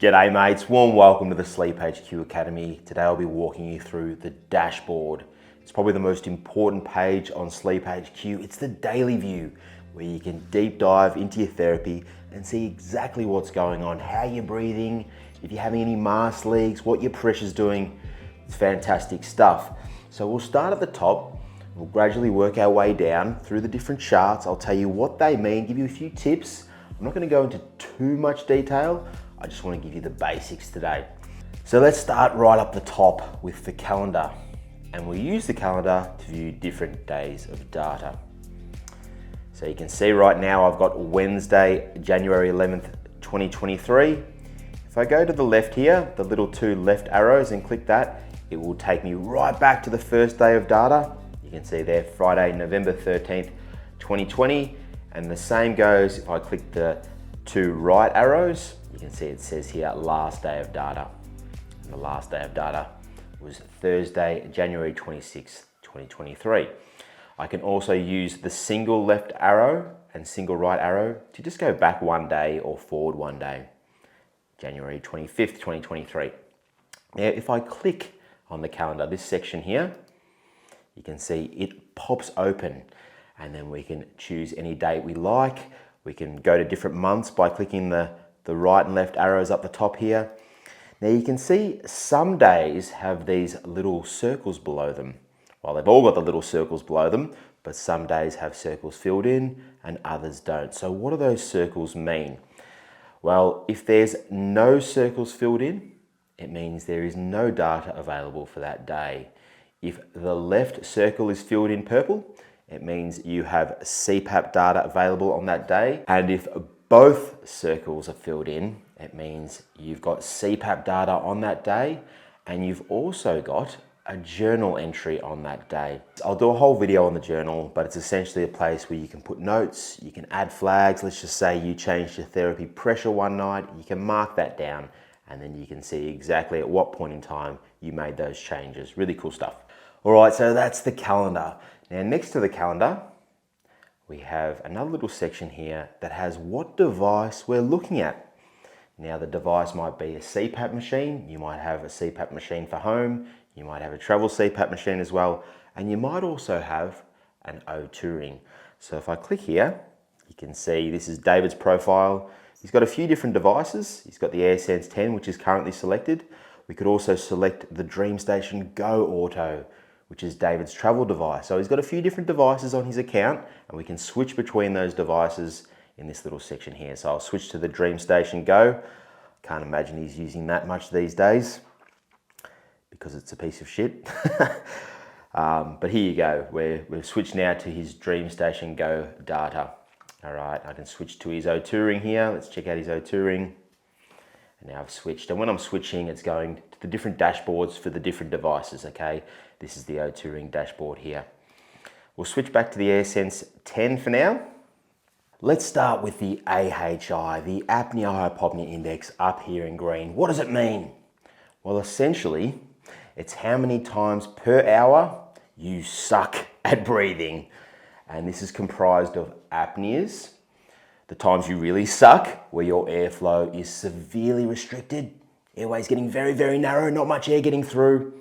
G'day mates, warm welcome to the SleepHQ Academy. Today I'll be walking you through the dashboard. It's probably the most important page on SleepHQ. It's the daily view where you can deep dive into your therapy and see exactly what's going on, how you're breathing, if you're having any mask leaks, what your pressure's doing. It's fantastic stuff. So we'll start at the top. We'll gradually work our way down through the different charts. I'll tell you what they mean, give you a few tips. I'm not going to go into too much detail. I just want to give you the basics today. So let's start right up the top with the calendar. And we'll use the calendar to view different days of data. So you can see right now I've got Wednesday, January 11th, 2023. If I go to the left here, the little two left arrows and click that, it will take me right back to the first day of data. You can see there, Friday, November 13th, 2020. And the same goes if I click the two right arrows. You can see it says here, last day of data. And the last day of data was Thursday, January 26th, 2023. I can also use the single left arrow and single right arrow to just go back one day or forward one day. January 25th, 2023. Now, if I click on the calendar, this section here, you can see it pops open and then we can choose any date we like. We can go to different months by clicking the right and left arrows up the top here. Now you can see some days have these little circles below them. Well, they've all got the little circles below them, but some days have circles filled in and others don't. So what do those circles mean? Well, if there's no circles filled in, it means there is no data available for that day. If the left circle is filled in purple, it means you have CPAP data available on that day. And if both circles are filled in, it means you've got CPAP data on that day and you've also got a journal entry on that day. I'll do a whole video on the journal, but it's essentially a place where you can put notes, you can add flags. Let's just say you changed your therapy pressure one night, you can mark that down and then you can see exactly at what point in time you made those changes. Really cool stuff. All right, so that's the calendar. Now next to the calendar, we have another little section here that has what device we're looking at. Now the device might be a CPAP machine, you might have a CPAP machine for home, you might have a travel CPAP machine as well, and you might also have an O2 ring. So if I click here, you can see this is David's profile. He's got a few different devices. He's got the AirSense 10, which is currently selected. We could also select the DreamStation Go Auto, which is David's travel device. So he's got a few different devices on his account and we can switch between those devices in this little section here. So I'll switch to the DreamStation Go. Can't imagine he's using that much these days because it's a piece of shit. But here you go. We've switched now to his DreamStation Go data. All right, I can switch to his O2 ring here. Let's check out his O2 ring. And now I've switched. And when I'm switching, it's going to the different dashboards for the different devices, okay? This is the O2 ring dashboard here. We'll switch back to the AirSense 10 for now. Let's start with the AHI, the Apnea Hypopnea Index up here in green. What does it mean? Well, essentially, it's how many times per hour you suck at breathing. And this is comprised of apneas, the times you really suck, where your airflow is severely restricted, airways getting very, very narrow, not much air getting through,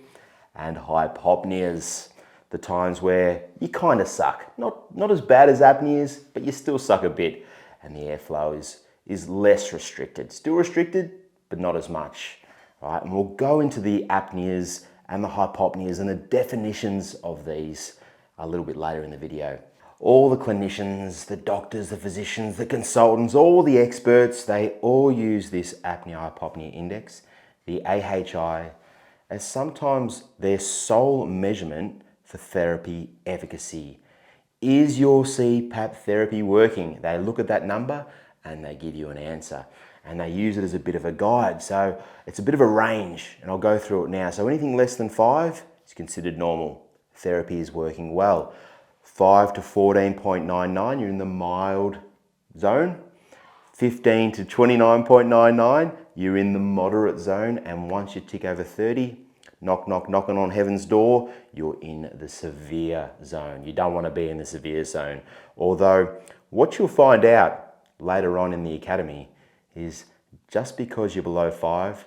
and hypopneas, the times where you kind of suck. Not as bad as apneas, but you still suck a bit, and the airflow is less restricted. Still restricted, but not as much. All right, and we'll go into the apneas and the hypopneas and the definitions of these a little bit later in the video. All the clinicians, the doctors, the physicians, the consultants, all the experts, they all use this Apnea-Hypopnea Index, the AHI, as sometimes their sole measurement for therapy efficacy. Is your CPAP therapy working? They look at that number and they give you an answer. And they use it as a bit of a guide. So it's a bit of a range, and I'll go through it now. So anything less than 5 is considered normal. Therapy is working well. 5 to 14.99, you're in the mild zone. 15 to 29.99, you're in the moderate zone. And once you tick over 30, knocking on heaven's door, you're in the severe zone. You don't want to be in the severe zone. Although what you'll find out later on in the academy is just because you're below 5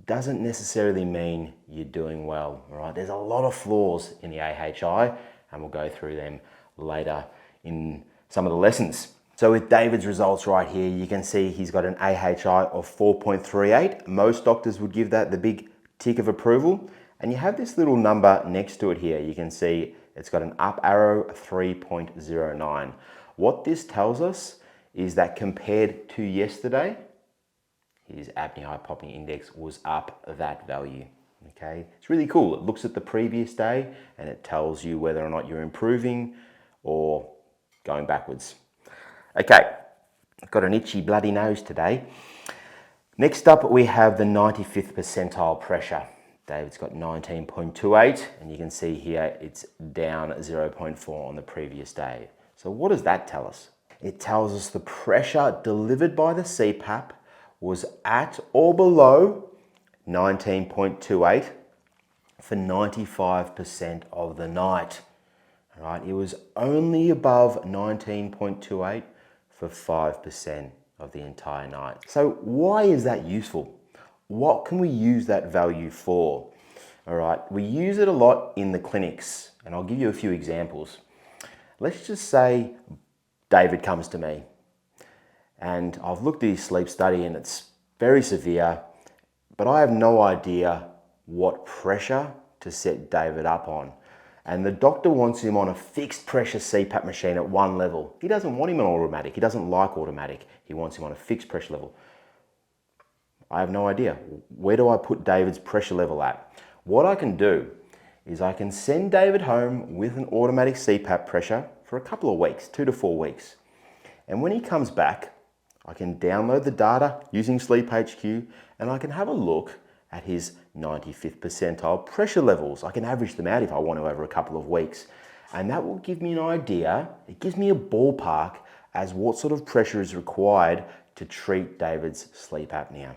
doesn't necessarily mean you're doing well, all right? There's a lot of flaws in the AHI, and we'll go through them later in some of the lessons. So with David's results right here, you can see he's got an AHI of 4.38. Most doctors would give that the big tick of approval. And you have this little number next to it here. You can see it's got an up arrow of 3.09. What this tells us is that compared to yesterday, his apnea hypopnea index was up that value. Okay, it's really cool. It looks at the previous day and it tells you whether or not you're improving or going backwards. Okay, I've got an itchy bloody nose today. Next up, we have the 95th percentile pressure. David's got 19.28, and you can see here it's down 0.4 on the previous day. So what does that tell us? It tells us the pressure delivered by the CPAP was at or below 19.28 for 95% of the night. All right, it was only above 19.28 for 5% of the entire night. So why is that useful? What can we use that value for? All right, we use it a lot in the clinics, and I'll give you a few examples. Let's just say David comes to me and I've looked at his sleep study and it's very severe, but I have no idea what pressure to set David up on. And the doctor wants him on a fixed pressure CPAP machine at one level. He doesn't want him on automatic. He doesn't like automatic. He wants him on a fixed pressure level. I have no idea. Where do I put David's pressure level at? What I can do is I can send David home with an automatic CPAP pressure for a couple of weeks, 2 to 4 weeks. And when he comes back, I can download the data using SleepHQ and I can have a look at his 95th percentile pressure levels. I can average them out if I want to over a couple of weeks. And that will give me an idea, it gives me a ballpark as what sort of pressure is required to treat David's sleep apnea.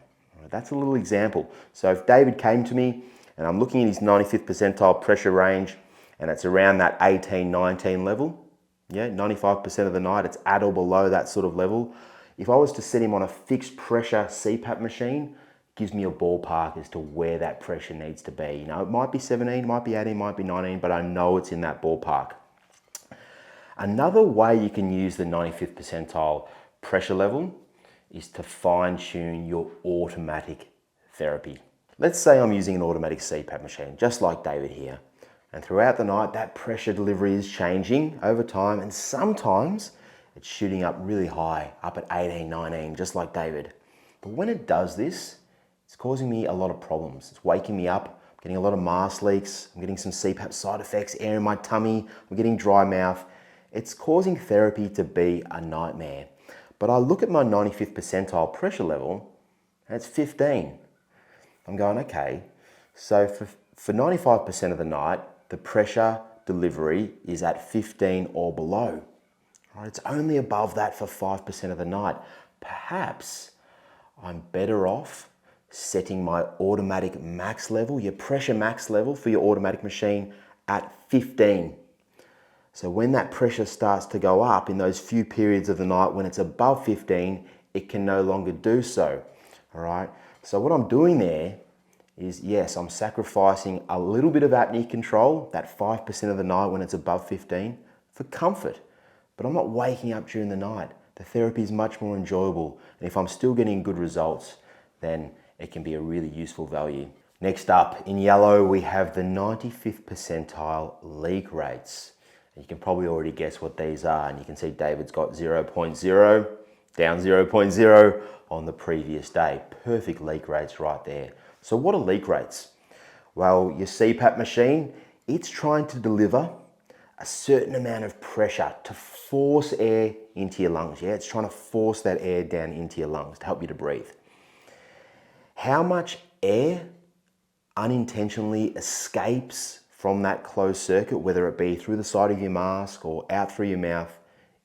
That's a little example. So if David came to me and I'm looking at his 95th percentile pressure range and it's around that 18, 19 level, yeah, 95% of the night it's at or below that sort of level. If I was to set him on a fixed pressure CPAP machine, gives me a ballpark as to where that pressure needs to be. You know, it might be 17, might be 18, might be 19, but I know it's in that ballpark. Another way you can use the 95th percentile pressure level is to fine tune your automatic therapy. Let's say I'm using an automatic CPAP machine, just like David here. And throughout the night, that pressure delivery is changing over time, and sometimes it's shooting up really high, up at 18, 19, just like David. But when it does this, it's causing me a lot of problems. It's waking me up, I'm getting a lot of mask leaks, I'm getting some CPAP side effects, air in my tummy, I'm getting dry mouth. It's causing therapy to be a nightmare. But I look at my 95th percentile pressure level, and it's 15. I'm going, okay, so for 95% of the night, the pressure delivery is at 15 or below. Right, it's only above that for 5% of the night. Perhaps I'm better off setting my automatic max level, your pressure max level for your automatic machine at 15. So when that pressure starts to go up in those few periods of the night when it's above 15, it can no longer do so. All right. So what I'm doing there is, yes, I'm sacrificing a little bit of apnea control, that 5% of the night when it's above 15, for comfort. But I'm not waking up during the night. The therapy is much more enjoyable. And if I'm still getting good results, then it can be a really useful value. Next up, in yellow, we have the 95th percentile leak rates. And you can probably already guess what these are. And you can see David's got 0.0, down 0.0 on the previous day. Perfect leak rates right there. So what are leak rates? Well, your CPAP machine, it's trying to deliver a certain amount of pressure to force air into your lungs. Yeah, it's trying to force that air down into your lungs to help you to breathe. How much air unintentionally escapes from that closed circuit, whether it be through the side of your mask or out through your mouth,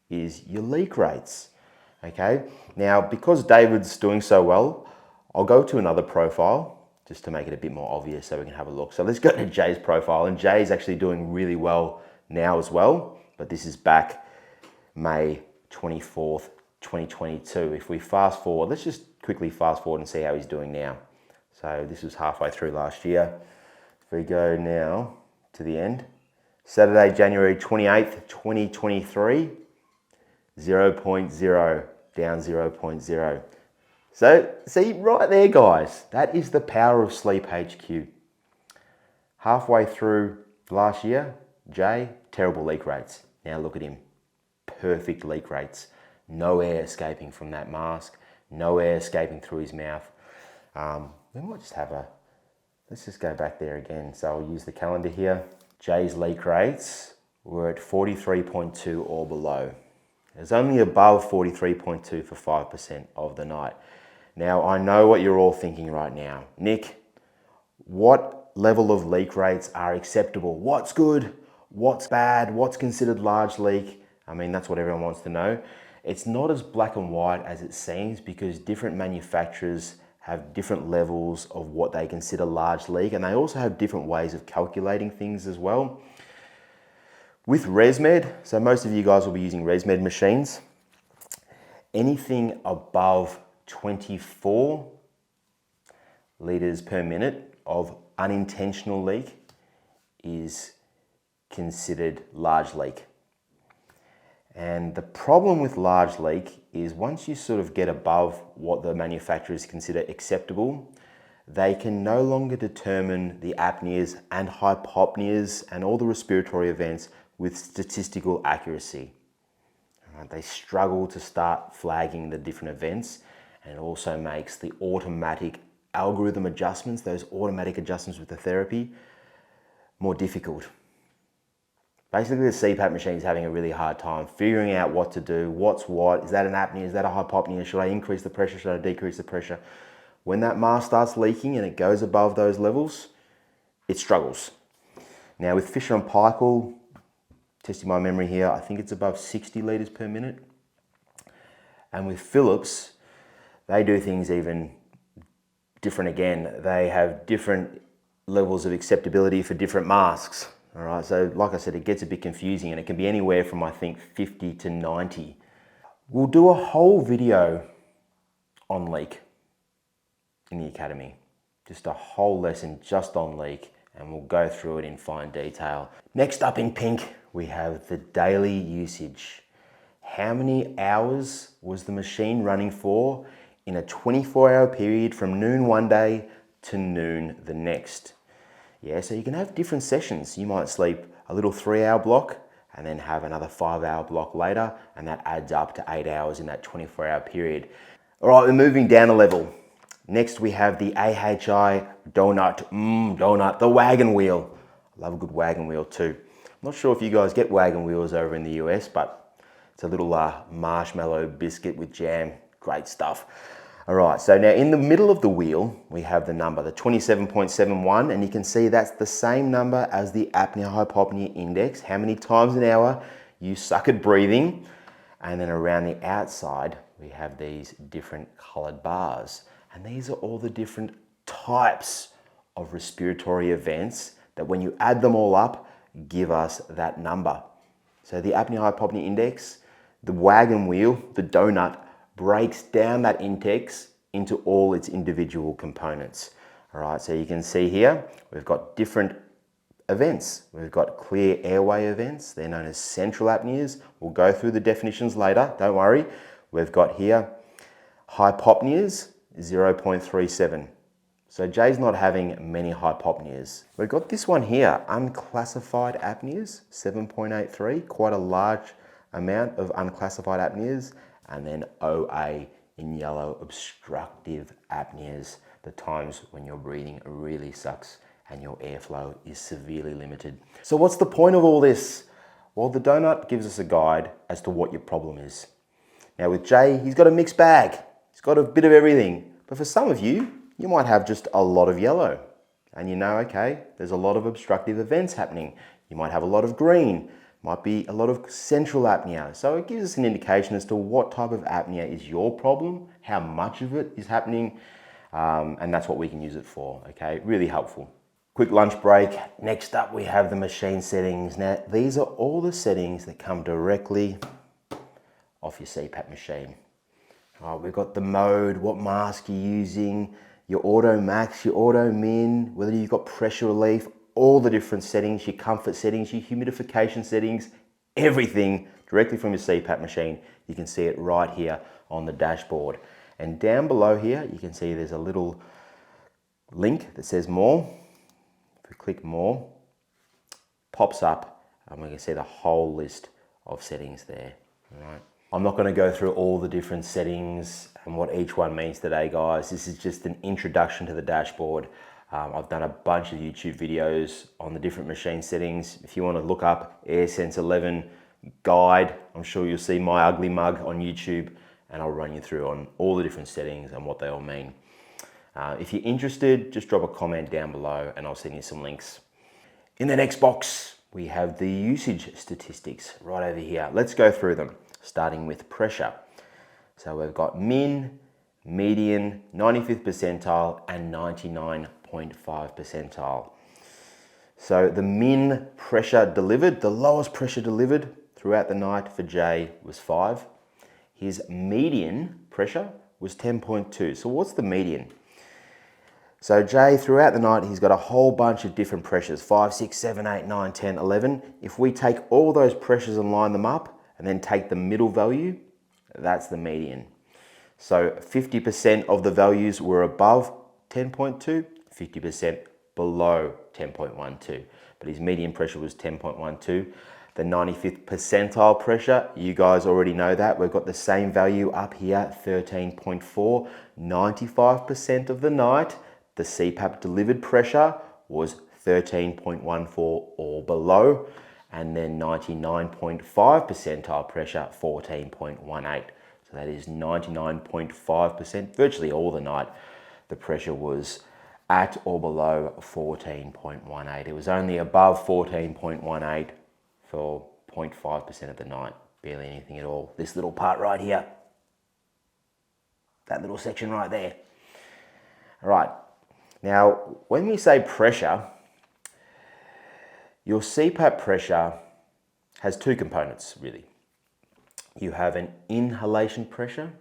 is your leak rates. Okay, now because David's doing so well, I'll go to another profile just to make it a bit more obvious so we can have a look. So let's go to Jay's profile, and Jay's actually doing really well now as well, but this is back May 24th, 2022. If we fast forward, let's just quickly fast forward and see how he's doing now. So this was halfway through last year. If we go now to the end, Saturday, January 28th, 2023, 0.0, down 0.0. So see right there, guys, that is the power of SleepHQ. Halfway through last year, Jay, terrible leak rates. Now look at him, perfect leak rates. No air escaping from that mask, no air escaping through his mouth. We might just have let's just go back there again. So I'll use the calendar here. Jay's leak rates were at 43.2 or below. It was only above 43.2 for 5% of the night. Now, I know what you're all thinking right now. Nick, what level of leak rates are acceptable? What's good? What's bad? What's considered large leak? I mean, that's what everyone wants to know. It's not as black and white as it seems because different manufacturers have different levels of what they consider large leak, and they also have different ways of calculating things as well. With ResMed, so most of you guys will be using ResMed machines, anything above 24 liters per minute of unintentional leak is considered large leak. And the problem with large leak is once you sort of get above what the manufacturers consider acceptable, they can no longer determine the apneas and hypopneas and all the respiratory events with statistical accuracy. They struggle to start flagging the different events, and it also makes the automatic algorithm adjustments, those automatic adjustments with the therapy, more difficult. Basically, the CPAP machine is having a really hard time figuring out what to do, what's what. Is that an apnea? Is that a hypopnea? Should I increase the pressure? Should I decrease the pressure? When that mask starts leaking and it goes above those levels, it struggles. Now with Fisher and Paykel, testing my memory here, I think it's above 60 liters per minute. And with Philips, they do things even different again. They have different levels of acceptability for different masks. All right, so like I said, it gets a bit confusing and it can be anywhere from I think 50 to 90. We'll do a whole video on leak in the Academy. Just a whole lesson just on leak, and we'll go through it in fine detail. Next up in pink, we have the daily usage. How many hours was the machine running for in a 24-hour period from noon one day to noon the next? Yeah, so you can have different sessions. You might sleep a little 3-hour block and then have another 5-hour block later, and that adds up to 8 hours in that 24-hour period. All right, we're moving down a level. Next, we have the AHI Donut, the wagon wheel. I love a good wagon wheel too. I'm not sure if you guys get wagon wheels over in the US, but it's a little marshmallow biscuit with jam. Great stuff. All right, so now in the middle of the wheel, we have the number, the 27.71, and you can see that's the same number as the apnea-hypopnea index, how many times an hour you suck at breathing. And then around the outside, we have these different colored bars. And these are all the different types of respiratory events that when you add them all up, give us that number. So the apnea-hypopnea index, the wagon wheel, the donut, breaks down that index into all its individual components. All right, so you can see here, we've got different events. We've got clear airway events. They're known as central apneas. We'll go through the definitions later, don't worry. We've got here hypopneas, 0.37. So Jay's not having many hypopneas. We've got this one here, unclassified apneas, 7.83, quite a large amount of unclassified apneas. And then OA in yellow, obstructive apneas, the times when your breathing really sucks and your airflow is severely limited. So what's the point of all this? Well, the donut gives us a guide as to what your problem is. Now with Jay, he's got a mixed bag. He's got a bit of everything. But for some of you, you might have just a lot of yellow. And you know, okay, there's a lot of obstructive events happening. You might have a lot of green. Might be a lot of central apnea. So it gives us an indication as to what type of apnea is your problem, how much of it is happening, and that's what we can use it for, okay? Really helpful. Quick lunch break. Next up, we have the machine settings. Now, these are all the settings that come directly off your CPAP machine. We've got the mode, what mask you're using, your auto max, your auto min, whether you've got pressure relief, all the different settings, your comfort settings, your humidification settings, everything directly from your CPAP machine. You can see it right here on the dashboard. And down below here, you can see there's a little link that says more. If we click more, pops up and we can see the whole list of settings there. All right. I'm not going to go through all the different settings and what each one means today, guys. This is just an introduction to the dashboard. I've done a bunch of YouTube videos on the different machine settings. If you want to look up AirSense 11 guide, I'm sure you'll see my ugly mug on YouTube, and I'll run you through on all the different settings and what they all mean. If you're interested, just drop a comment down below and I'll send you some links. In the next box, we have the usage statistics right over here. Let's go through them, starting with pressure. So we've got min, median, 95th percentile, and 99.5 percentile. So the min pressure delivered, the lowest pressure delivered throughout the night for Jay was 5. His median pressure was 10.2. So what's the median? So Jay, throughout the night, he's got a whole bunch of different pressures, 5, 6, 7, 8, 9, 10, 11. If we take all those pressures and line them up and then take the middle value, that's the median. So 50% of the values were above 10.2, 50% below 10.12. But his median pressure was 10.12. The 95th percentile pressure, you guys already know that. We've got the same value up here, 13.4. 95% of the night, the CPAP delivered pressure was 13.14 or below, and then 99.5 percentile pressure, 14.18. So that is 99.5%, virtually all the night, the pressure was at or below 14.18. It was only above 14.18 for 0.5% of the night, barely anything at all. This little part right here, that little section right there. All right, now when we say pressure, your CPAP pressure has two components really. You have an inhalation pressure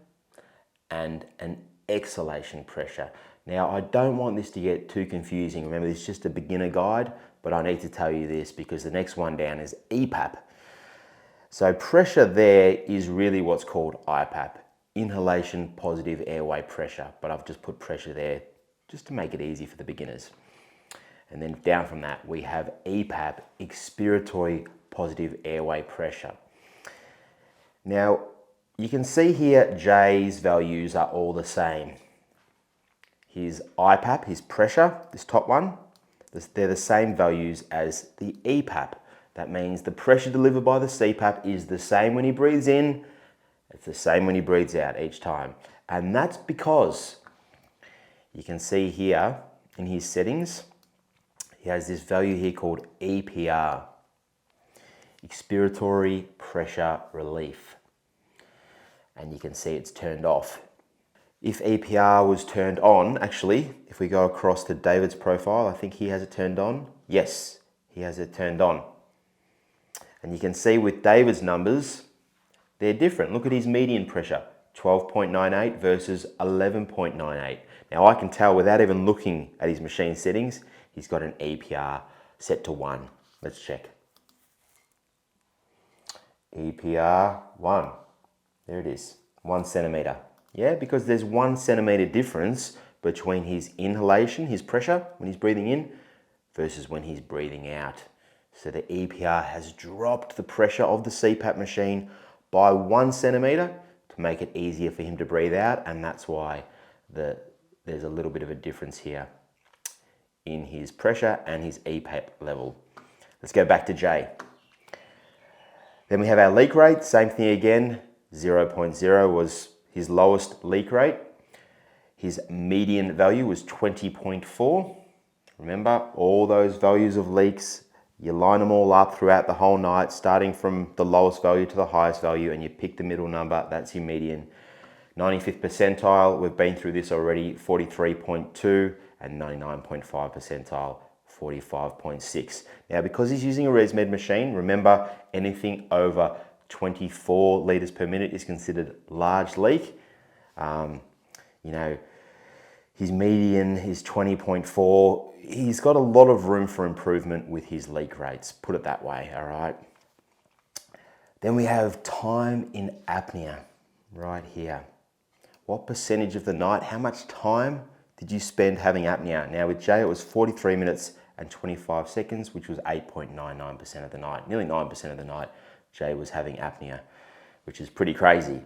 and an exhalation pressure. Now, I don't want this to get too confusing. Remember, this is just a beginner guide, but I need to tell you this because the next one down is EPAP. So pressure there is really what's called IPAP, inhalation positive airway pressure, but I've just put pressure there just to make it easy for the beginners. And then down from that, we have EPAP, expiratory positive airway pressure. Now, you can see here Jay's values are all the same. His IPAP, his pressure, this top one, they're the same values as the EPAP. That means the pressure delivered by the CPAP is the same when he breathes in, it's the same when he breathes out each time. And that's because you can see here in his settings, he has this value here called EPR, expiratory pressure relief. And you can see it's turned off. If EPR was turned on, actually, if we go across to David's profile, I think he has it turned on. Yes, he has it turned on. And you can see with David's numbers, they're different. Look at his median pressure, 12.98 versus 11.98. Now I can tell without even looking at his machine settings, he's got an EPR set to 1. Let's check. EPR 1. There it is, 1 centimeter. Yeah, because there's 1 centimeter difference between his inhalation, his pressure when he's breathing in, versus when he's breathing out. So the EPR has dropped the pressure of the CPAP machine by 1 centimeter to make it easier for him to breathe out, and that's why there's a little bit of a difference here in his pressure and his EPAP level. Let's go back to Jay. Then we have our leak rate, same thing again, 0.0 was his lowest leak rate. His median value was 20.4. Remember, all those values of leaks, you line them all up throughout the whole night, starting from the lowest value to the highest value, and you pick the middle number, that's your median. 95th percentile, we've been through this already, 43.2, and 99.5 percentile, 45.6. Now, because he's using a ResMed machine, remember anything over 24 litres per minute is considered large leak. You know, his median is 20.4. He's got a lot of room for improvement with his leak rates, put it that way, all right? Then we have time in apnea right here. What percentage of the night, how much time did you spend having apnea? Now with Jay, it was 43 minutes and 25 seconds, which was 8.99% of the night. Nearly 9% of the night, Jay was having apnea, which is pretty crazy.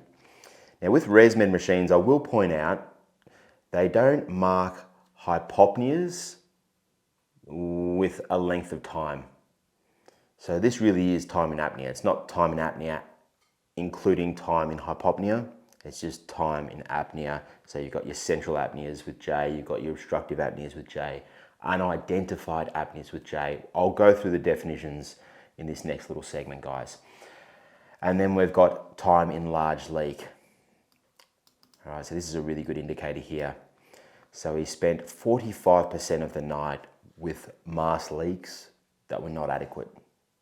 Now with ResMed machines, I will point out, they don't mark hypopneas with a length of time. So this really is time in apnea. It's not time in apnea including time in hypopnea. It's just time in apnea. So you've got your central apneas with J, you've got your obstructive apneas with J, unidentified apneas with J. I'll go through the definitions in this next little segment, guys. And then we've got time in large leak. All right, so this is a really good indicator here. So he spent 45% of the night with mask leaks that were not adequate.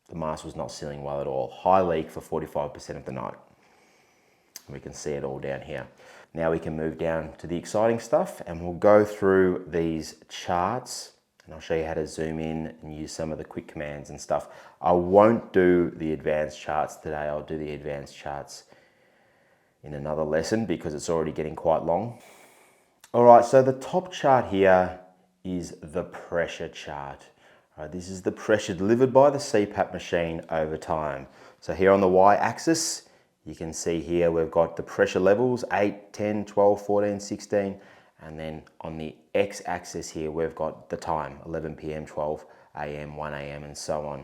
The mask was not sealing well at all. High leak for 45% of the night. We can see it all down here. Now we can move down to the exciting stuff and we'll go through these charts and I'll show you how to zoom in and use some of the quick commands and stuff. I won't do the advanced charts today. I'll do the advanced charts in another lesson because it's already getting quite long. All right, so the top chart here is the pressure chart. All right, this is the pressure delivered by the CPAP machine over time. So here on the y-axis, you can see here we've got the pressure levels, 8, 10, 12, 14, 16, and then on the x-axis here we've got the time, 11 p.m, 12 a.m, 1 a.m, and so on.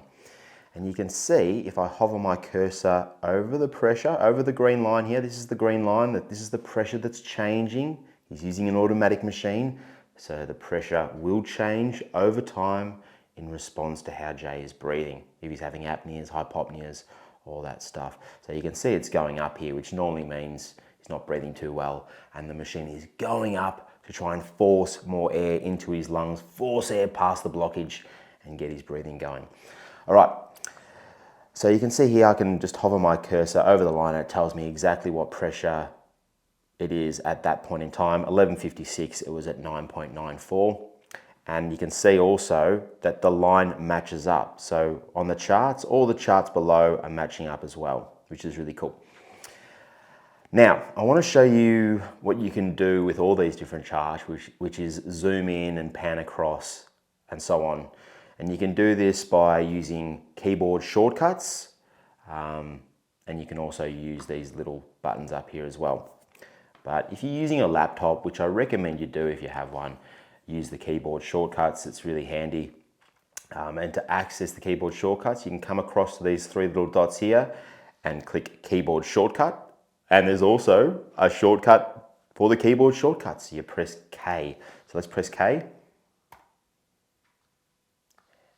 And you can see if I hover my cursor over the pressure, over the green line here, this is the green line, that this is the pressure that's changing. He's using an automatic machine, so the pressure will change over time in response to how Jay is breathing. If he's having apneas, hypopneas, all that stuff. So you can see it's going up here, which normally means he's not breathing too well, and the machine is going up to try and force more air into his lungs, force air past the blockage and get his breathing going. All right, so you can see here I can just hover my cursor over the line and it tells me exactly what pressure it is at that point in time. 11:56, it was at 9.94. And you can see also that the line matches up. So on the charts, all the charts below are matching up as well, which is really cool. Now, I want to show you what you can do with all these different charts, which is zoom in and pan across and so on. And you can do this by using keyboard shortcuts. And you can also use these little buttons up here as well. But if you're using a laptop, which I recommend you do if you have one, use the keyboard shortcuts, it's really handy. And to access the keyboard shortcuts, you can come across to these three little dots here and click keyboard shortcut. And there's also a shortcut for the keyboard shortcuts. You press K. So let's press K.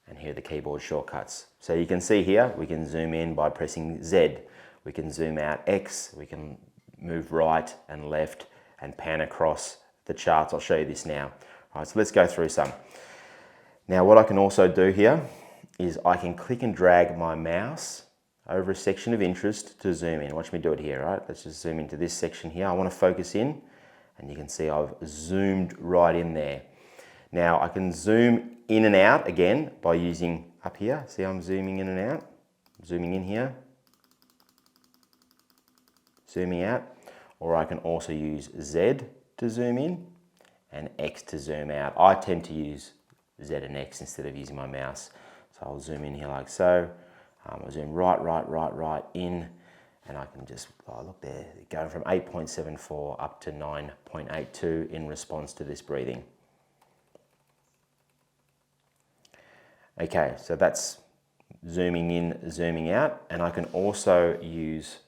And here are the keyboard shortcuts. So you can see here, we can zoom in by pressing Z. We can zoom out X. We can move right and left and pan across the charts. I'll show you this now. All right, so let's go through some. Now what I can also do here is I can click and drag my mouse over a section of interest to zoom in. Watch me do it here, right? Let's just zoom into this section here. I want to focus in and you can see I've zoomed right in there. Now I can zoom in and out again by using up here. See, I'm zooming in and out, zooming in here, zooming out, or I can also use Z to zoom in and X to zoom out. I tend to use Z and X instead of using my mouse. So I'll zoom in here like so. I'll zoom right in, and I can just, oh, look there, going from 8.74 up to 9.82 in response to this breathing. Okay, so that's zooming in, zooming out, and I can also use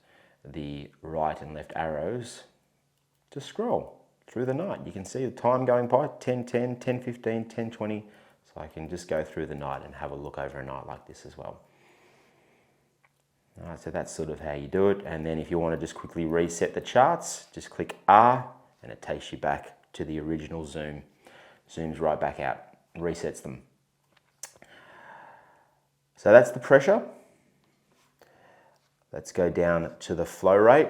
the right and left arrows to scroll through the night. You can see the time going by, 10:10, 10:15, 10:20. So I can just go through the night and have a look over a night like this as well. All right, so that's sort of how you do it. And then if you want to just quickly reset the charts, just click R and it takes you back to the original zoom. Zooms right back out, resets them. So that's the pressure. Let's go down to the flow rate.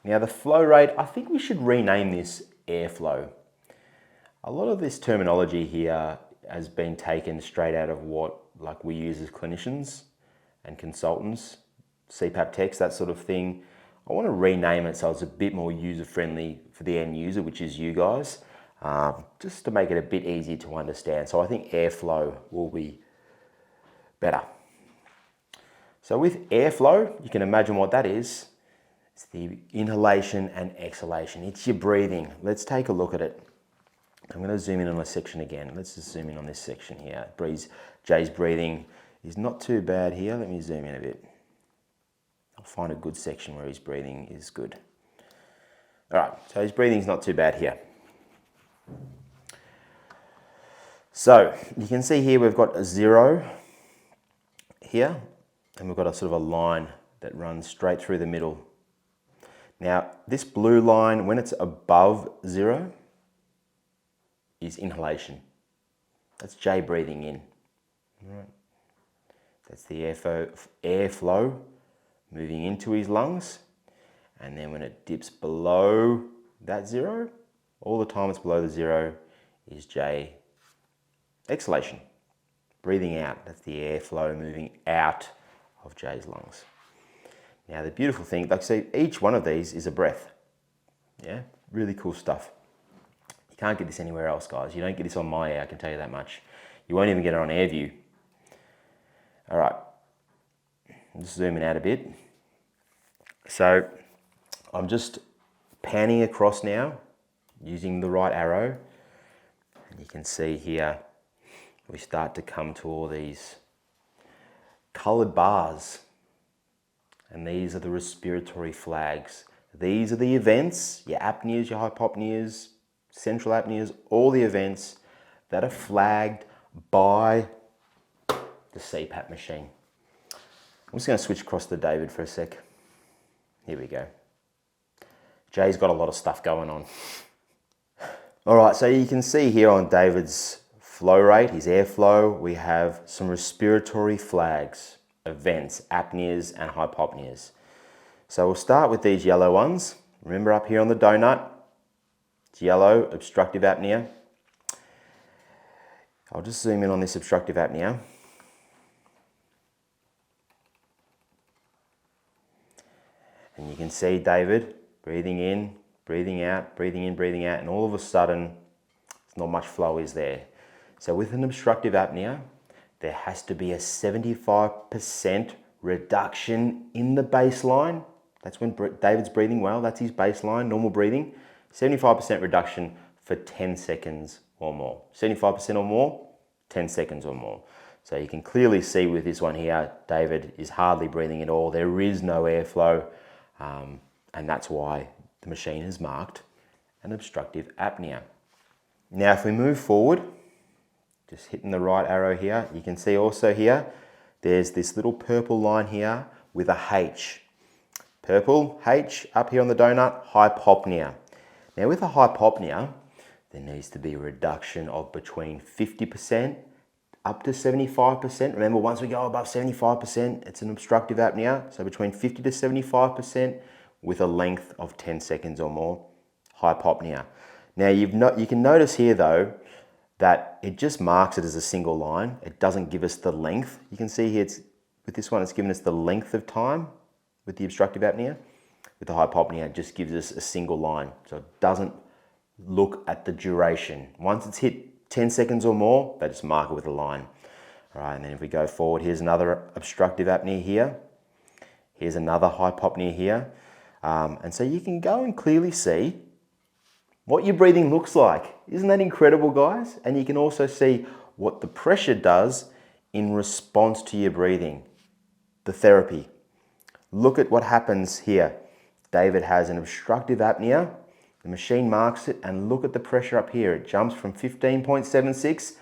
Now the flow rate, I think we should rename this airflow. A lot of this terminology here has been taken straight out of what we use as clinicians and consultants, CPAP techs, that sort of thing. I want to rename it so it's a bit more user-friendly for the end user, which is you guys, just to make it a bit easier to understand. So I think airflow will be better. So with airflow, you can imagine what that is. It's the inhalation and exhalation. It's your breathing. Let's take a look at it. I'm going to zoom in on a section again. Let's just zoom in on this section here. Jay's breathing is not too bad here. Let me zoom in a bit. I'll find a good section where his breathing is good. All right, so his breathing is not too bad here. So you can see here we've got a 0 here, and we've got a sort of a line that runs straight through the middle. Now, this blue line, when it's above 0, is inhalation. That's Jay breathing in. All right. That's the airflow moving into his lungs. And then when it dips below that 0, all the time it's below the 0, is Jay exhalation, breathing out. That's the airflow moving out of Jay's lungs. Now the beautiful thing, like I say, each one of these is a breath. Yeah, really cool stuff. You can't get this anywhere else, guys. You don't get this on my air, I can tell you that much. You won't even get it on AirView. All right, I'm just zooming out a bit. So I'm just panning across now using the right arrow. And you can see here, we start to come to all these colored bars. And these are the respiratory flags. These are the events, your apneas, your hypopneas, central apneas, all the events that are flagged by the CPAP machine. I'm just going to switch across to David for a sec. Here we go. Jay's got a lot of stuff going on. All right, so you can see here on David's flow rate, his airflow, we have some respiratory flags, events, apneas and hypopneas. So we'll start with these yellow ones. Remember up here on the donut, it's yellow, obstructive apnea. I'll just zoom in on this obstructive apnea. And you can see David breathing in, breathing out, breathing in, breathing out, and all of a sudden, there's not much flow is there. So with an obstructive apnea, there has to be a 75% reduction in the baseline. That's when David's breathing well, that's his baseline, normal breathing. 75% reduction for 10 seconds or more. 75% or more, 10 seconds or more. So you can clearly see with this one here, David is hardly breathing at all. There is no airflow, and that's why the machine has marked an obstructive apnea. Now, if we move forward, just hitting the right arrow here, you can see also here, there's this little purple line here with a H. Purple, H, up here on the donut, hypopnea. Now with a hypopnea, there needs to be a reduction of between 50% up to 75%. Remember, once we go above 75%, it's an obstructive apnea. So between 50 to 75% with a length of 10 seconds or more, hypopnea. Now you can notice here though, that it just marks it as a single line. It doesn't give us the length. You can see here, with this one, it's given us the length of time with the obstructive apnea. With the hypopnea, it just gives us a single line. So it doesn't look at the duration. Once it's hit 10 seconds or more, they just mark it with a line. All right, and then if we go forward, here's another obstructive apnea here. Here's another hypopnea here. And so you can go and clearly see what your breathing looks like. Isn't that incredible, guys? And you can also see what the pressure does in response to your breathing, the therapy. Look at what happens here. David has an obstructive apnea. The machine marks it, and look at the pressure up here. It jumps from 15.76,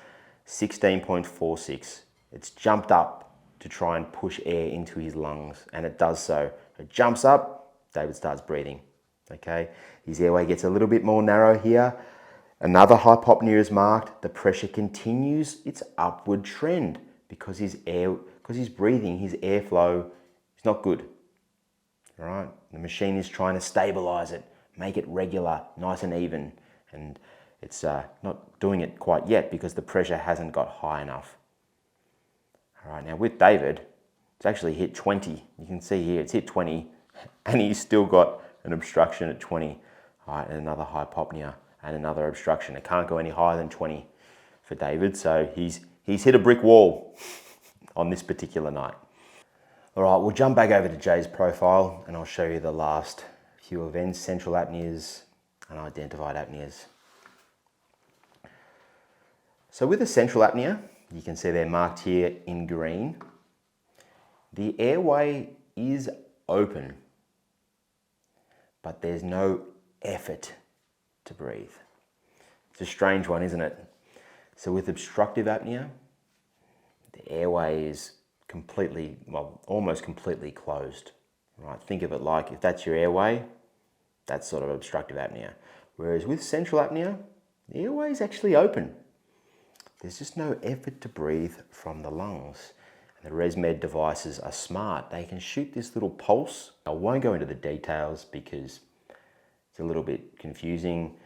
16.46. It's jumped up to try and push air into his lungs, and it does so. It jumps up, David starts breathing. Okay, his airway gets a little bit more narrow here. Another hypopnea is marked. The pressure continues its upward trend because his breathing, his airflow is not good. all right? The machine is trying to stabilize it, make it regular, nice and even, and it's not doing it quite yet because the pressure hasn't got high enough. All right, now with David, it's actually hit 20. You can see here, it's hit 20, and he's still got an obstruction at 20. All right, and another hypopnea and another obstruction. It can't go any higher than 20 for David, so he's hit a brick wall on this particular night. All right, we'll jump back over to Jay's profile and I'll show you the last few events, central apneas and identified apneas. So with the central apnea, you can see they're marked here in green. The airway is open, but there's no effort to breathe. It's a strange one, isn't it? So with obstructive apnea, the airway is completely, well, almost completely closed. Right? Think of it like if that's your airway, that's sort of obstructive apnea. Whereas with central apnea, the airway is actually open. There's just no effort to breathe from the lungs. And the ResMed devices are smart. They can shoot this little pulse. I won't go into the details because it's a little bit confusing,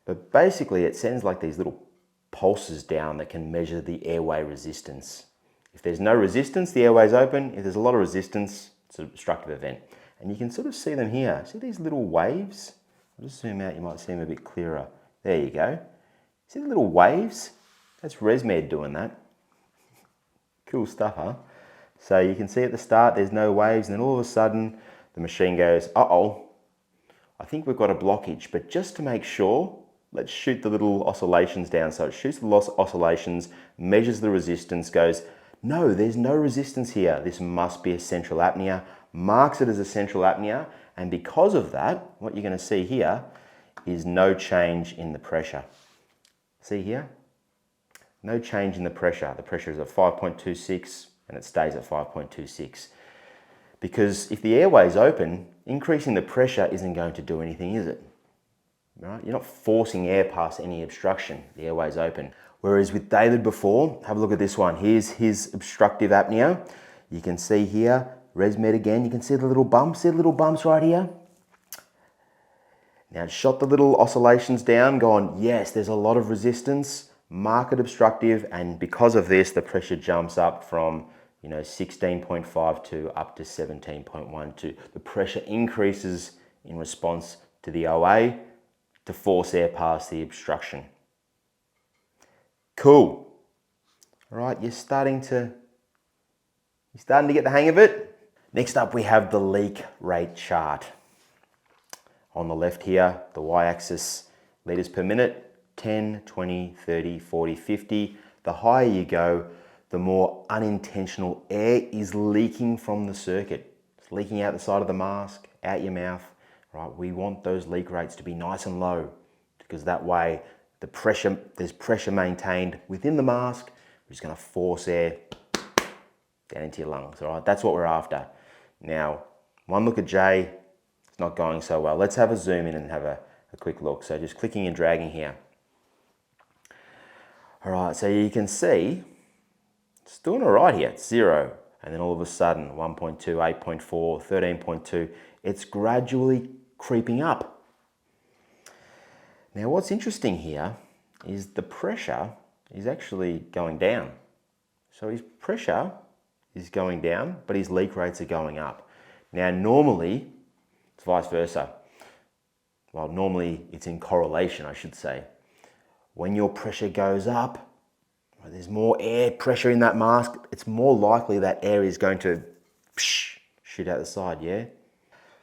but basically it sends like these little pulses down that can measure the airway resistance. If there's no resistance, the airway's open. If there's a lot of resistance, it's an obstructive event. And you can sort of see them here. See these little waves? I'll just zoom out, you might see them a bit clearer. There you go. See the little waves? That's ResMed doing that. Cool stuff, huh? So you can see at the start there's no waves, and then all of a sudden the machine goes, uh-oh, I think we've got a blockage. But just to make sure, let's shoot the little oscillations down. So it shoots the oscillations, measures the resistance, goes, no, there's no resistance here. This must be a central apnea, marks it as a central apnea, and because of that, what you're going to see here is no change in the pressure. See here? No change in the pressure. The pressure is at 5.26 and it stays at 5.26. Because if the airway is open, increasing the pressure isn't going to do anything, is it? Right? You're not forcing air past any obstruction. The airway is open. Whereas with David before, have a look at this one. Here's his obstructive apnea. You can see here, ResMed again, you can see the little bumps. See the little bumps right here? Now it shot the little oscillations down, gone, yes, there's a lot of resistance, marked obstructive, and because of this, the pressure jumps up from 16.52 up to 17.12. The pressure increases in response to the OA to force air past the obstruction. Cool. All right, you're starting to get the hang of it. Next up, we have the leak rate chart. On the left here, the y-axis, liters per minute, 10, 20, 30, 40, 50. The higher you go, the more unintentional air is leaking from the circuit. It's leaking out the side of the mask, out your mouth. Right? We want those leak rates to be nice and low because that way there's pressure maintained within the mask, which is going to force air down into your lungs. All right? That's what we're after. Now, one look at Jay, it's not going so well. Let's have a zoom in and have a quick look. So just clicking and dragging here. All right, so you can see it's doing all right here. It's 0. And then all of a sudden, 1.2, 8.4, 13.2, it's gradually creeping up. Now, what's interesting here is the pressure is actually going down. So his pressure is going down, but his leak rates are going up. Now, normally, it's vice versa. Well, normally it's in correlation, I should say. When your pressure goes up, there's more air pressure in that mask, it's more likely that air is going to shoot out the side, yeah?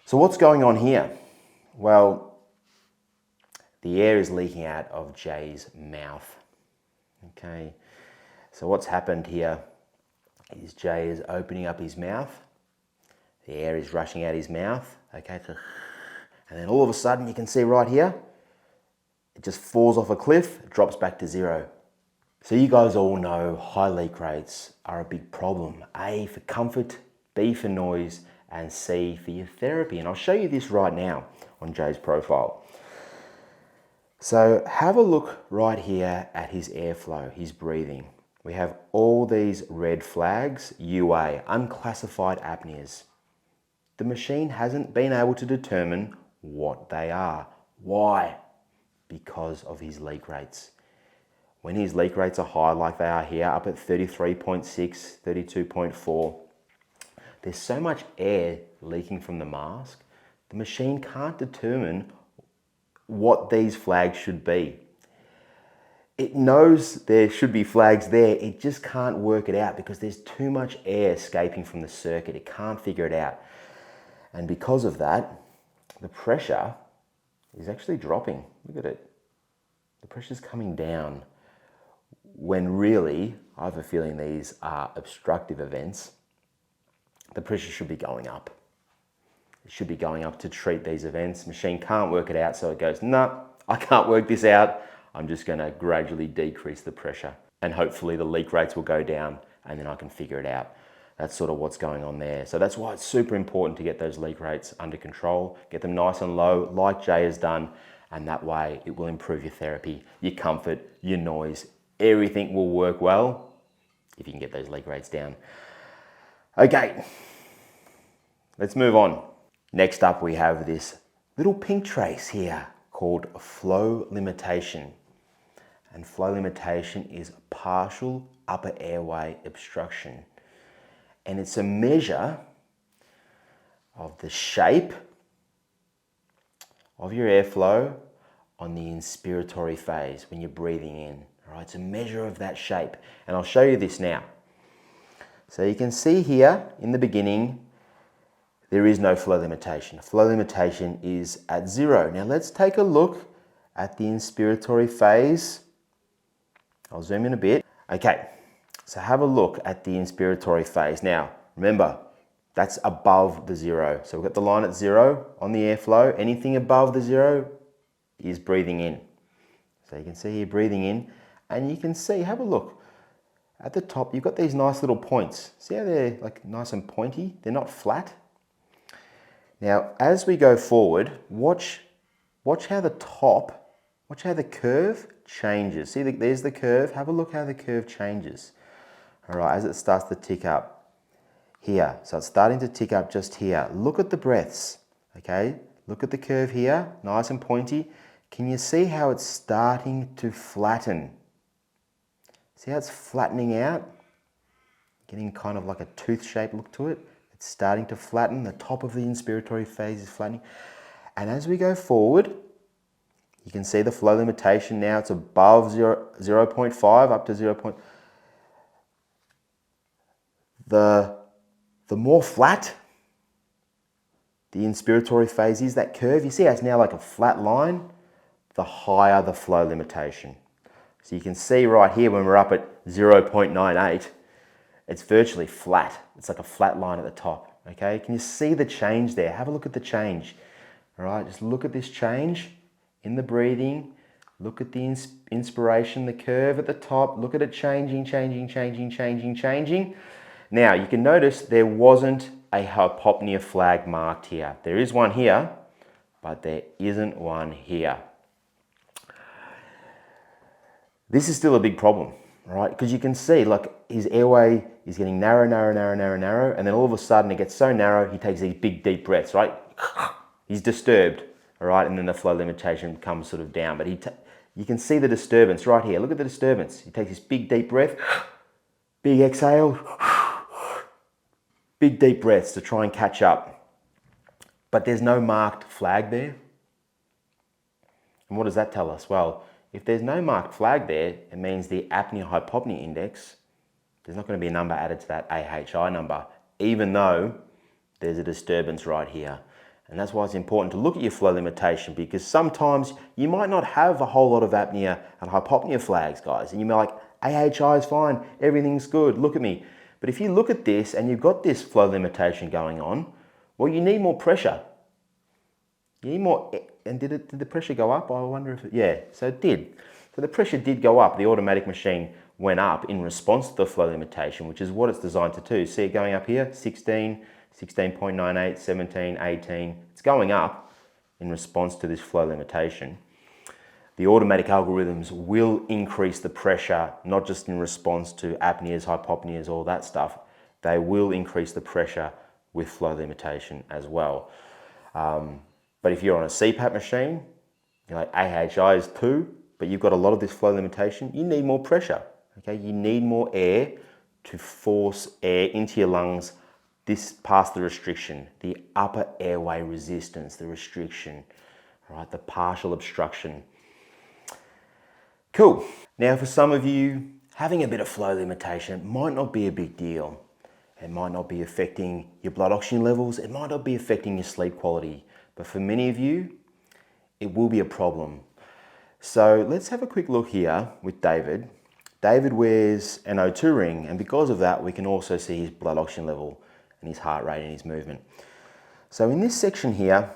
So what's going on here? Well, the air is leaking out of Jay's mouth. Okay, so what's happened here is Jay is opening up his mouth. The air is rushing out his mouth, okay? And then all of a sudden you can see right here, it just falls off a cliff, it drops back to 0. So you guys all know high leak rates are a big problem. A for comfort, B for noise, and C for your therapy. And I'll show you this right now on Jay's profile. So have a look right here at his airflow, his breathing. We have all these red flags, UA, unclassified apneas. the machine hasn't been able to determine what they are. Why? Because of his leak rates. When his leak rates are high like they are here, up at 33.6, 32.4, there's so much air leaking from the mask, the machine can't determine what these flags should be. It knows there should be flags there, it just can't work it out because there's too much air escaping from the circuit. It can't figure it out. And because of that, the pressure is actually dropping. Look at it. The pressure's coming down when really, I have a feeling these are obstructive events. The pressure should be going up. It should be going up to treat these events. Machine can't work it out, so it goes, no, I can't work this out. I'm just going to gradually decrease the pressure and hopefully the leak rates will go down and then I can figure it out. That's sort of what's going on there. So that's why it's super important to get those leak rates under control, get them nice and low like Jay has done, and that way it will improve your therapy, your comfort, your noise. Everything will work well if you can get those leak rates down. Okay, let's move on. Next up we have this little pink trace here called flow limitation. And flow limitation is partial upper airway obstruction. And it's a measure of the shape of your airflow on the inspiratory phase when you're breathing in. All right, it's a measure of that shape. And I'll show you this now. So you can see here in the beginning, there is no flow limitation. Flow limitation is at 0. Now let's take a look at the inspiratory phase. I'll zoom in a bit. Okay, so have a look at the inspiratory phase. Now, remember, that's above the 0. So we've got the line at 0 on the airflow. Anything above the 0 is breathing in. So you can see here breathing in, and you can see, have a look. At the top, you've got these nice little points. See how they're like nice and pointy? They're not flat. Now, as we go forward, watch how the top, watch how the curve changes. See, there's the curve. Have a look how the curve changes. All right, as it starts to tick up here. So it's starting to tick up just here. Look at the breaths, okay? Look at the curve here, nice and pointy. Can you see how it's starting to flatten? See how it's flattening out? Getting kind of like a tooth-shaped look to it. It's starting to flatten. The top of the inspiratory phase is flattening. And as we go forward, you can see the flow limitation now. It's above 0.5 up to 0. The more flat the inspiratory phase is, that curve, you see how it's now like a flat line, the higher the flow limitation. So you can see right here when we're up at 0.98, it's virtually flat. It's like a flat line at the top, okay? Can you see the change there? Have a look at the change, all right? Just look at this change in the breathing. Look at the inspiration, the curve at the top. Look at it changing. Now, you can notice there wasn't a hypopnea flag marked here. There is one here, but there isn't one here. This is still a big problem, right? Because you can see, like, his airway is getting narrow, and then all of a sudden it gets so narrow, he takes these big, deep breaths, right? He's disturbed, all right? And then the flow limitation comes sort of down, but you can see the disturbance right here. Look at the disturbance. He takes this big, deep breath, big exhale, big, deep breaths to try and catch up. But there's no marked flag there. And what does that tell us? Well, if there's no marked flag there, it means the apnea-hypopnea index, there's not going to be a number added to that AHI number, even though there's a disturbance right here. And that's why it's important to look at your flow limitation, because sometimes you might not have a whole lot of apnea and hypopnea flags, guys. And you may be like, AHI is fine, everything's good, look at me. But if you look at this and you've got this flow limitation going on, well, you need more pressure. You need more. And did the pressure go up? I wonder if yeah, so it did. So the pressure did go up. The automatic machine went up in response to the flow limitation, which is what it's designed to do. See it going up here, 16, 16.98, 17, 18. It's going up in response to this flow limitation. The automatic algorithms will increase the pressure, not just in response to apneas, hypopneas, all that stuff. They will increase the pressure with flow limitation as well. But if you're on a CPAP machine, you're like AHI is 2, but you've got a lot of this flow limitation, you need more pressure, okay? You need more air to force air into your lungs this past the restriction, the upper airway resistance, the restriction, right? The partial obstruction. Cool. Now for some of you, having a bit of flow limitation might not be a big deal. It might not be affecting your blood oxygen levels. It might not be affecting your sleep quality. But for many of you, it will be a problem. So let's have a quick look here with David. David wears an O2 ring, and because of that, we can also see his blood oxygen level and his heart rate and his movement. So in this section here,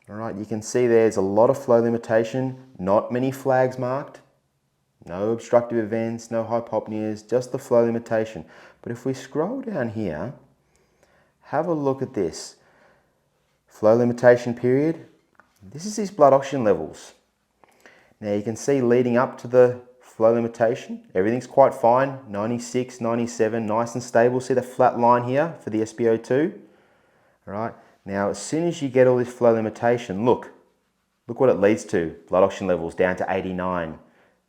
all right, you can see there's a lot of flow limitation, not many flags marked, no obstructive events, no hypopneas, just the flow limitation. But if we scroll down here, have a look at this. Flow limitation period, this is his blood oxygen levels. Now you can see leading up to the flow limitation, everything's quite fine, 96, 97, nice and stable. See the flat line here for the SpO2? All right, now as soon as you get all this flow limitation, look what it leads to. Blood oxygen levels down to 89,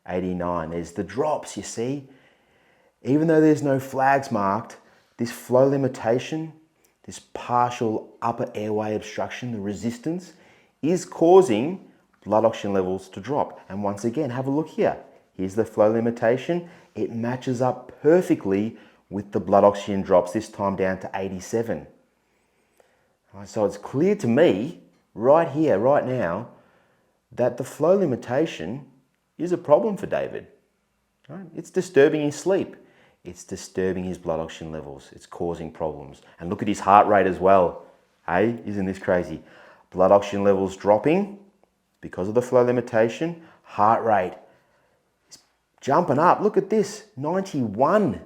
89. There's the drops, you see? Even though there's no flags marked, this flow limitation, this partial upper airway obstruction, the resistance, is causing blood oxygen levels to drop. And once again, have a look here. Here's the flow limitation. It matches up perfectly with the blood oxygen drops, this time down to 87. All right, so it's clear to me, right here, right now, that the flow limitation is a problem for David. All right? It's disturbing his sleep. It's disturbing his blood oxygen levels. It's causing problems. And look at his heart rate as well. Hey, isn't this crazy? Blood oxygen levels dropping because of the flow limitation. Heart rate is jumping up. Look at this, 91.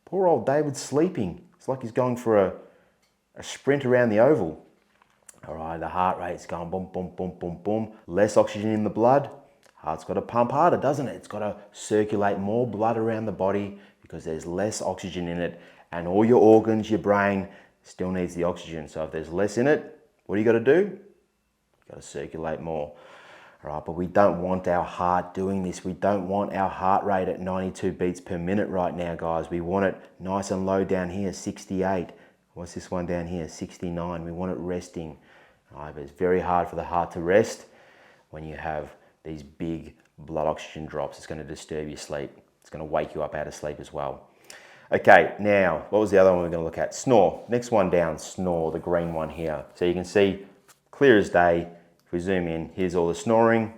Poor old David's sleeping. It's like he's going for a sprint around the oval. All right, the heart rate's going boom, boom, boom, boom, boom. Less oxygen in the blood. Heart's got to pump harder, doesn't it? It's got to circulate more blood around the body because there's less oxygen in it, and all your organs, your brain, still needs the oxygen. So if there's less in it, what do you got to do? You got to circulate more. All right, but we don't want our heart doing this. We don't want our heart rate at 92 beats per minute right now, guys. We want it nice and low down here, 68. What's this one down here? 69. We want it resting. All right, but it's very hard for the heart to rest when you have these big blood oxygen drops. It's going to disturb your sleep. It's going to wake you up out of sleep as well. Okay, now, what was the other one we're going to look at? Snore. Next one down, snore, the green one here. So you can see, clear as day, if we zoom in, here's all the snoring.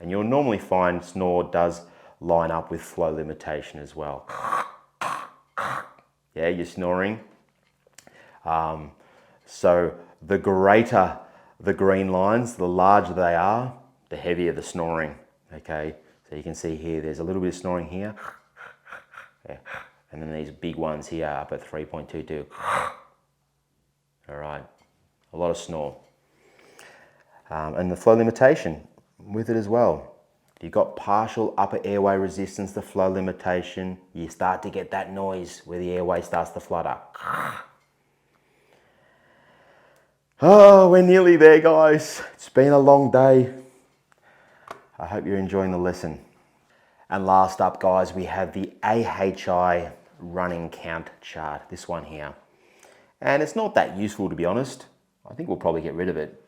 And you'll normally find snore does line up with flow limitation as well. Yeah, you're snoring. So the greater the green lines, the larger they are, the heavier the snoring, okay? So you can see here, there's a little bit of snoring here. Yeah. And then these big ones here up at 3.22. All right, a lot of snore. And the flow limitation with it as well. If you've got partial upper airway resistance, the flow limitation, you start to get that noise where the airway starts to flutter. Oh, we're nearly there, guys. It's been a long day. I hope you're enjoying the lesson. And last up, guys, we have the AHI running count chart, this one here. And it's not that useful, to be honest. I think we'll probably get rid of it.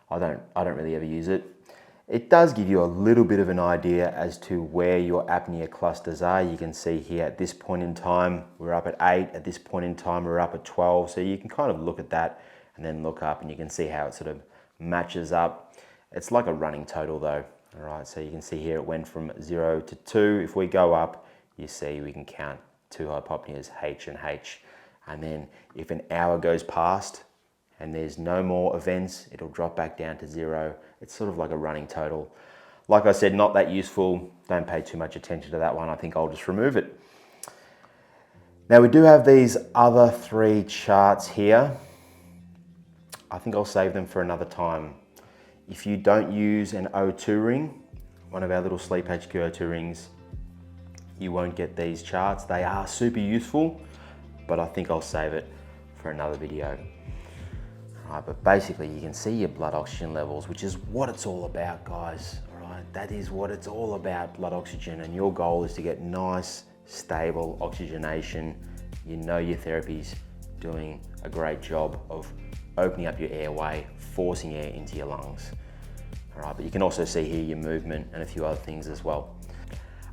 I don't really ever use it. It does give you a little bit of an idea as to where your apnea clusters are. You can see here at this point in time, we're up at 8. At this point in time, we're up at 12. So you can kind of look at that and then look up and you can see how it sort of matches up. It's like a running total though. All right, so you can see here it went from 0 to 2. If we go up, you see we can count 2 hypopneas, H and H. And then if an hour goes past and there's no more events, it'll drop back down to 0. It's sort of like a running total. Like I said, not that useful. Don't pay too much attention to that one. I think I'll just remove it. Now we do have these other 3 charts here. I think I'll save them for another time. If you don't use an O2 ring, one of our little SleepHQ O2 rings, you won't get these charts. They are super useful, but I think I'll save it for another video. All right, but basically you can see your blood oxygen levels, which is what it's all about, guys. All right, that is what it's all about, blood oxygen, and your goal is to get nice, stable oxygenation. You know your therapy's doing a great job of opening up your airway, forcing air into your lungs. All right, but you can also see here your movement and a few other things as well.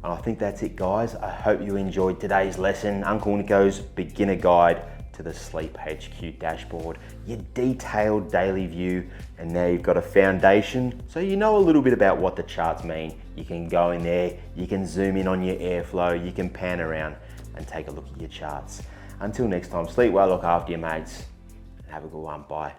And I think that's it, guys. I hope you enjoyed today's lesson, Uncle Nico's beginner guide to the SleepHQ dashboard, your detailed daily view, and now you've got a foundation so you know a little bit about what the charts mean. You can go in there, you can zoom in on your airflow, you can pan around and take a look at your charts. Until next time, sleep well, look after your mates, and have a good one. Bye.